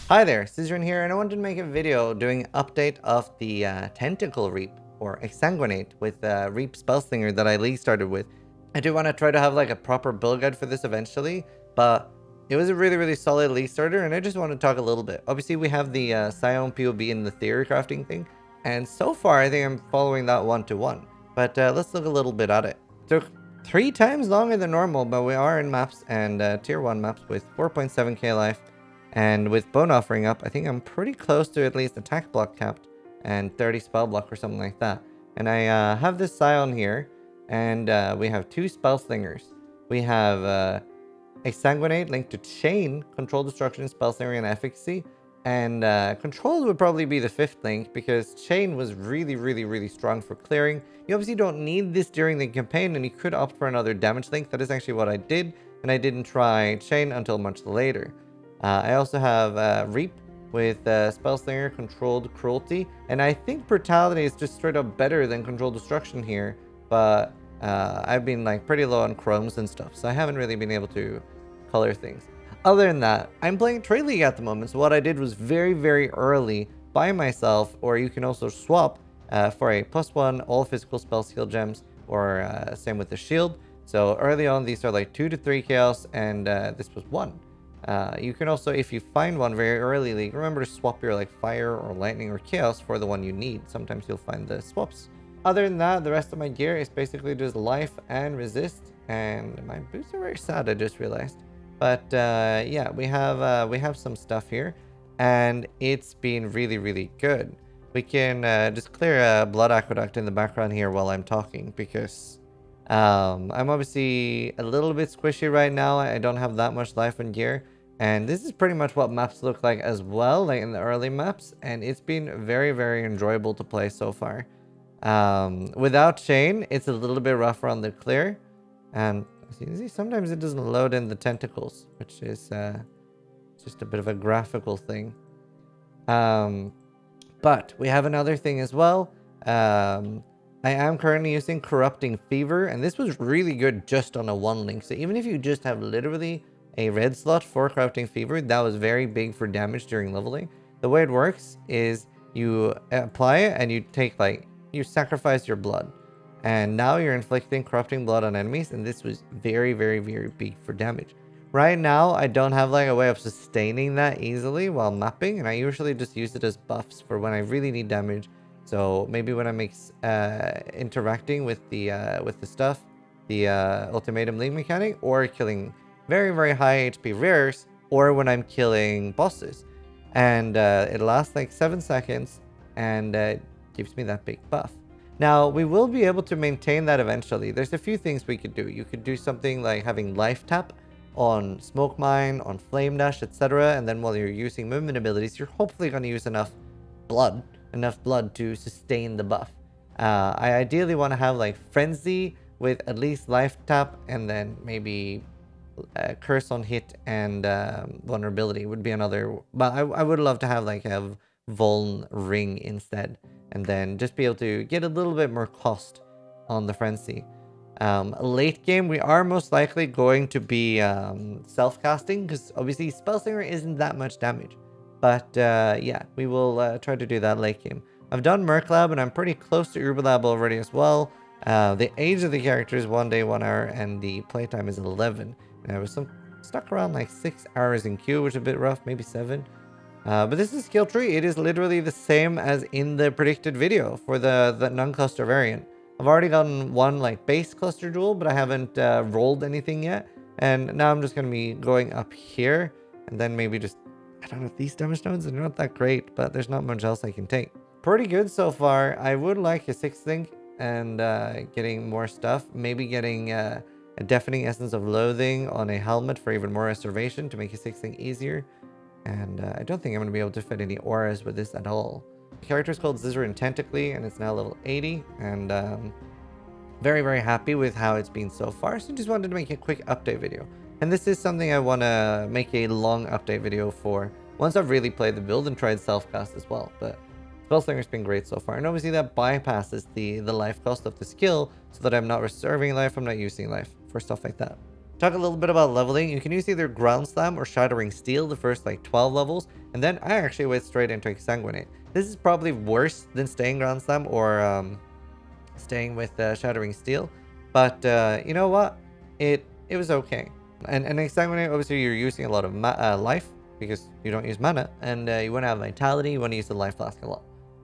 Hi there, Zizaran here, and I wanted to make a video doing an update of the Tentacle Reap, or Exsanguinate, with Reap Slinger that I Lee started with. I do want to try to have like a proper build guide for this eventually, but it was a really solid Lee starter, and I just want to talk a little bit. Obviously, we have the Scion POB and the theory crafting thing, and so far I think I'm following that one-to-one. But let's look a little bit at it. Took 3 times longer than normal, but we are in maps and tier 1 maps with 4.7k life. And with Bone Offering up, I think I'm pretty close to at least attack block capped and 30 spell block or something like that. And I have this Scion here, and we have 2 Spell Slingers. We have Exsanguinate linked to Chain, Control Destruction, Spell Slinger, and Efficacy. And Control would probably be the 5th link, because Chain was really strong for clearing. You obviously don't need this during the campaign, and you could opt for another damage link. That is actually what I did, and I didn't try Chain until much later. I also have Reap with Spell Slinger, Controlled Cruelty, and I think Brutality is just straight up better than Controlled Destruction here, but I've been like pretty low on chromes and stuff, so I haven't really been able to color things. Other than that, I'm playing Trade League at the moment, so what I did was very early buy myself, or you can also swap for a +1 all physical spell skill gems, or same with the shield. So early on, these are like 2 to 3 chaos, and this was 1. You can also, if you find one very early league, remember to swap your like fire or lightning or chaos for the one you need. Sometimes you'll find the swaps. Other than that, the rest of my gear is basically just life and resist, and my boots are very sad, I just realized. But yeah, we have some stuff here, and it's been really good. We can just clear a blood aqueduct in the background here while I'm talking, because I'm obviously a little bit squishy right now. I don't have that much life and gear. And this is pretty much what maps look like as well, like in the early maps. And it's been very enjoyable to play so far. Without Chain, it's a little bit rougher on the clear. And see, sometimes it doesn't load in the tentacles, which is just a bit of a graphical thing. But we have another thing as well. I am currently using Corrupting Fever, and this was really good just on a 1 link. So even if you just have literally a red slot for Corrupting Fever, that was very big for damage during leveling. The way it works is you apply it and you take you sacrifice your blood. And now you're inflicting Corrupting Blood on enemies, and this was very big for damage. Right now, I don't have like a way of sustaining that easily while mapping, and I usually just use it as buffs for when I really need damage. So maybe when I'm interacting with the stuff, the Ultimatum League mechanic, or killing very high HP rares, or when I'm killing bosses. And it lasts like 7 seconds, and gives me that big buff. Now, we will be able to maintain that eventually. There's a few things we could do. You could do something like having Life Tap on Smoke Mine, on Flame Dash, etc. And then while you're using movement abilities, you're hopefully going to use enough blood to sustain the buff. I ideally want to have like Frenzy with at least Life Tap, and then maybe Curse on hit and Vulnerability would be another. But I would love to have like a Vuln Ring instead, and then just be able to get a little bit more cost on the Frenzy. Late game, we are most likely going to be self-casting, because obviously Spell Slinger isn't that much damage. But yeah, we will try to do that late game. I've done Merc Lab, and I'm pretty close to Uber Lab already as well. The age of the character is 1 day, 1 hour, and the playtime is 11. And I was stuck around like 6 hours in queue, which is a bit rough, maybe 7. But this is skill tree. It is literally the same as in the predicted video for the non-cluster variant. I've already gotten 1 like base cluster jewel, but I haven't rolled anything yet. And now I'm just going to be going up here, and then maybe just, I don't know, these damage stones are not that great, but there's not much else I can take. Pretty good so far. I would like a 6th link and getting more stuff. Maybe getting a Deafening Essence of Loathing on a helmet for even more reservation to make a 6th link easier. And I don't think I'm going to be able to fit any auras with this at all. The character is called Zizaran Tentacly, and it's now level 80. And very happy with how it's been so far. So just wanted to make a quick update video. And this is something I want to make a long update video for once I've really played the build and tried self-cast as well. But Spellslinger's been great so far. And obviously that bypasses the life cost of the skill, so that I'm not reserving life, I'm not using life for stuff like that. Talk a little bit about leveling. You can use either Ground Slam or Shattering Steel the first like 12 levels, and then I actually went straight into Exsanguinate. This is probably worse than staying Ground Slam or staying with Shattering Steel, but you know what? It was okay. And Exsanguinate, obviously you're using a lot of life because you don't use mana, and you want to have Vitality, you want to use the Life Flask a lot.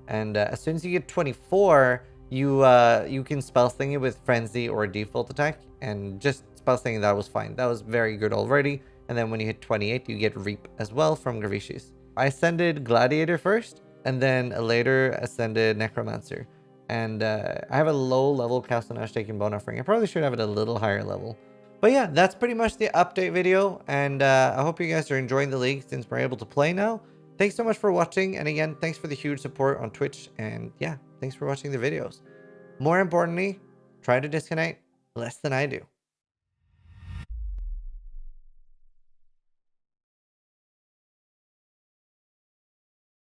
And as soon as you get 24, you can spell Slinger with Frenzy or Default Attack, and just spell Slinger, that was fine. That was very good already. And then when you hit 28, you get Reap as well from Gravicious. I ascended Gladiator first, and then later ascended Necromancer. And I have a low level Castanesh taking Bone Offering. I probably should have it a little higher level. But yeah, that's pretty much the update video. And I hope you guys are enjoying the league since we're able to play now. Thanks so much for watching. And again, thanks for the huge support on Twitch. And yeah, thanks for watching the videos. More importantly, try to disconnect less than I do.